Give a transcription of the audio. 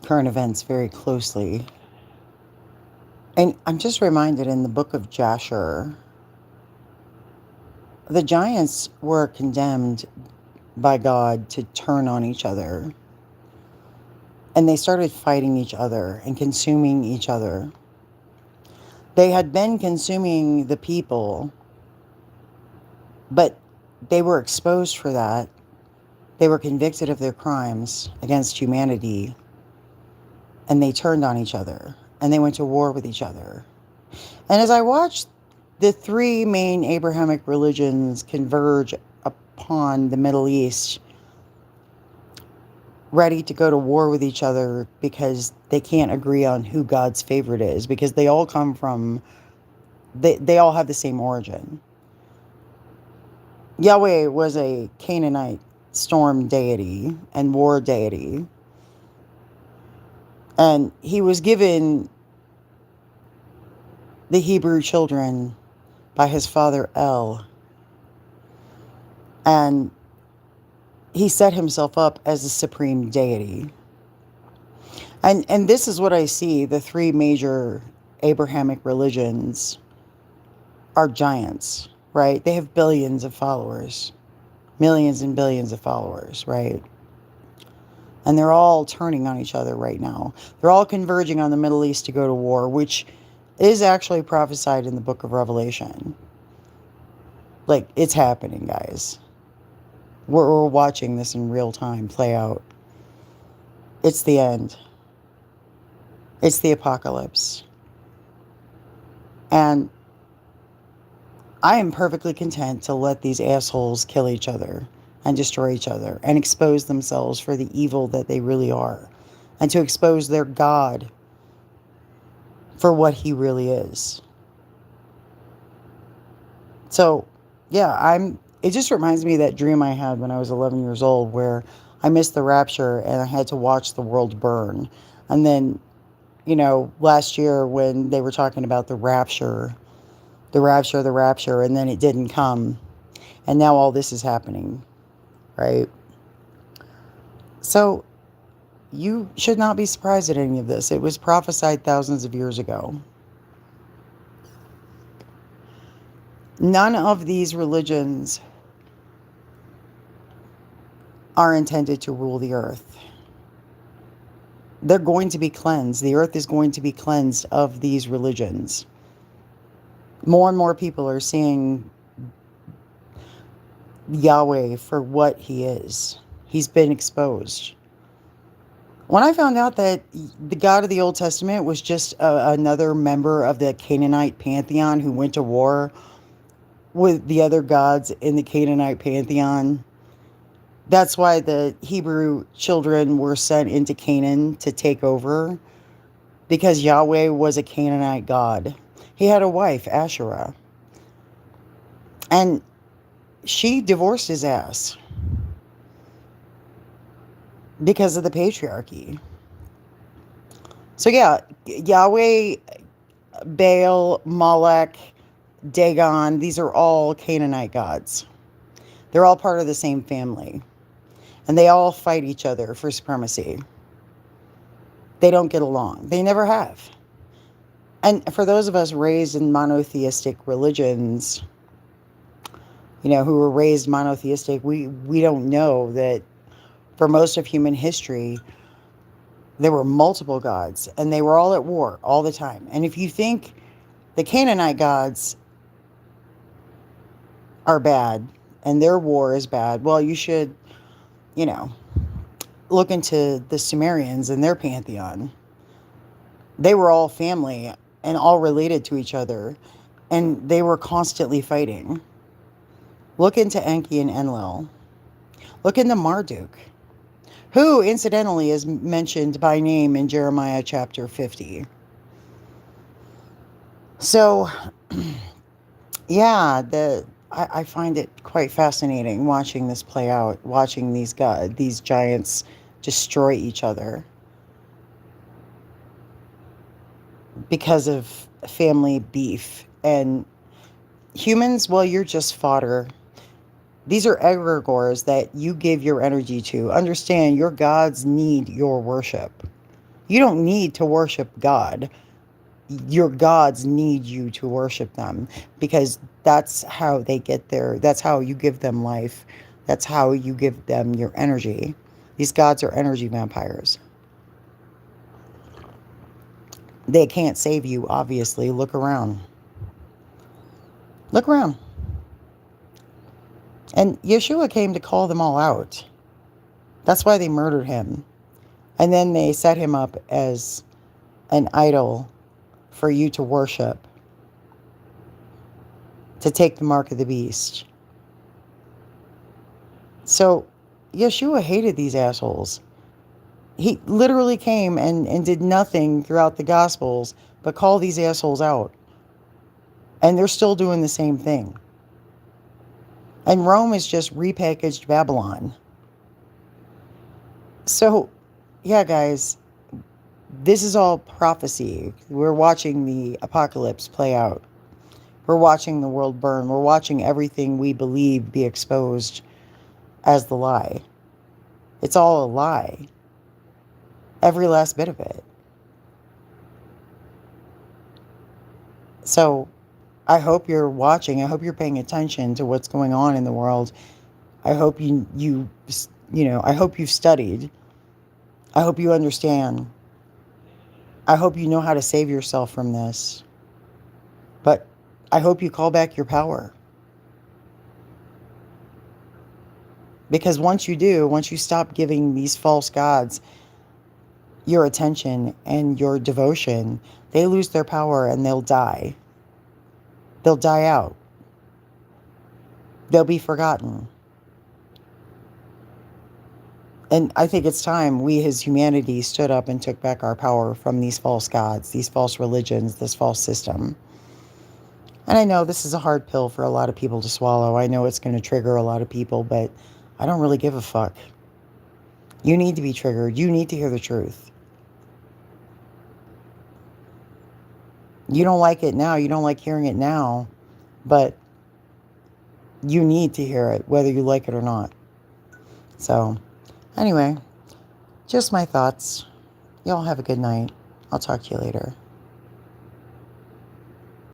current events very closely. And I'm just reminded in the book of Jasher, the giants were condemned by God to turn on each other. And they started fighting each other and consuming each other. They had been consuming the people, but they were exposed for that. They were convicted of their crimes against humanity, and they turned on each other, and they went to war with each other. And as I watched the three main Abrahamic religions converge upon the Middle East, ready to go to war with each other because they can't agree on who God's favorite is, because they all come from, they all have the same origin. Yahweh was a Canaanite storm deity and war deity. And he was given the Hebrew children by his father El. And he set himself up as a supreme deity. And this is what I see. The three major Abrahamic religions are giants, right? They have billions of followers, millions and billions of followers, right? And they're all turning on each other right now. They're all converging on the Middle East to go to war, which is actually prophesied in the book of Revelation. Like, it's happening, guys. We're watching this in real time play out. It's the end. It's the apocalypse. And I am perfectly content to let these assholes kill each other and destroy each other and expose themselves for the evil that they really are, and to expose their God for what he really is. So, yeah, it just reminds me of that dream I had when I was 11 years old where I missed the rapture and I had to watch the world burn. And then, last year when they were talking about the rapture, and then it didn't come. And now all this is happening, right? So you should not be surprised at any of this. It was prophesied thousands of years ago. None of these religions are intended to rule the earth. They're going to be cleansed. The earth is going to be cleansed of these religions. More and more people are seeing Yahweh for what he is. He's been exposed. When I found out that the God of the Old Testament was just another member of the Canaanite pantheon who went to war with the other gods in the Canaanite pantheon, that's why the Hebrew children were sent into Canaan to take over, because Yahweh was a Canaanite god. He had a wife, Asherah, and she divorced his ass because of the patriarchy. So yeah, Yahweh, Baal, Molech, Dagon, these are all Canaanite gods. They're all part of the same family. And they all fight each other for supremacy. They don't get along. They never have. And for those of us raised in monotheistic religions, who were raised monotheistic, we don't know that for most of human history, there were multiple gods, and they were all at war all the time. And if you think the Canaanite gods are bad and their war is bad, well, you should, look into the Sumerians and their pantheon. They were all family and all related to each other, and they were constantly fighting. Look into Enki and Enlil. Look into Marduk, who incidentally is mentioned by name in Jeremiah chapter 50. So, yeah, I find it quite fascinating watching this play out, watching these giants destroy each other because of family beef. And humans, well, you're just fodder. These are egregores that you give your energy to. Understand, your gods need your worship. You don't need to worship God. Your gods need you to worship them, because that's how they get there. That's how you give them life. That's how you give them your energy. These gods are energy vampires. They can't save you, obviously. Look around. Look around. And Yeshua came to call them all out. That's why they murdered him. And then they set him up as an idol for you to worship, to take the mark of the beast. So Yeshua hated these assholes. He literally came and did nothing throughout the Gospels but call these assholes out. And they're still doing the same thing. And Rome is just repackaged Babylon. So, yeah, guys, this is all prophecy. We're watching the apocalypse play out. We're watching the world burn. We're watching everything we believe be exposed as the lie. It's all a lie. Every last bit of it. So, I hope you're watching. I hope you're paying attention to what's going on in the world. I hope I hope you've studied. I hope you understand. I hope you know how to save yourself from this. But I hope you call back your power. Because once you do, once you stop giving these false gods your attention and your devotion, they lose their power and they'll die. They'll die out. They'll be forgotten. And I think it's time we as humanity stood up and took back our power from these false gods, these false religions, this false system. And I know this is a hard pill for a lot of people to swallow. I know it's going to trigger a lot of people, but I don't really give a fuck. You need to be triggered. You need to hear the truth. You don't like it now. You don't like hearing it now. But you need to hear it, whether you like it or not. So, anyway, just my thoughts. Y'all have a good night. I'll talk to you later.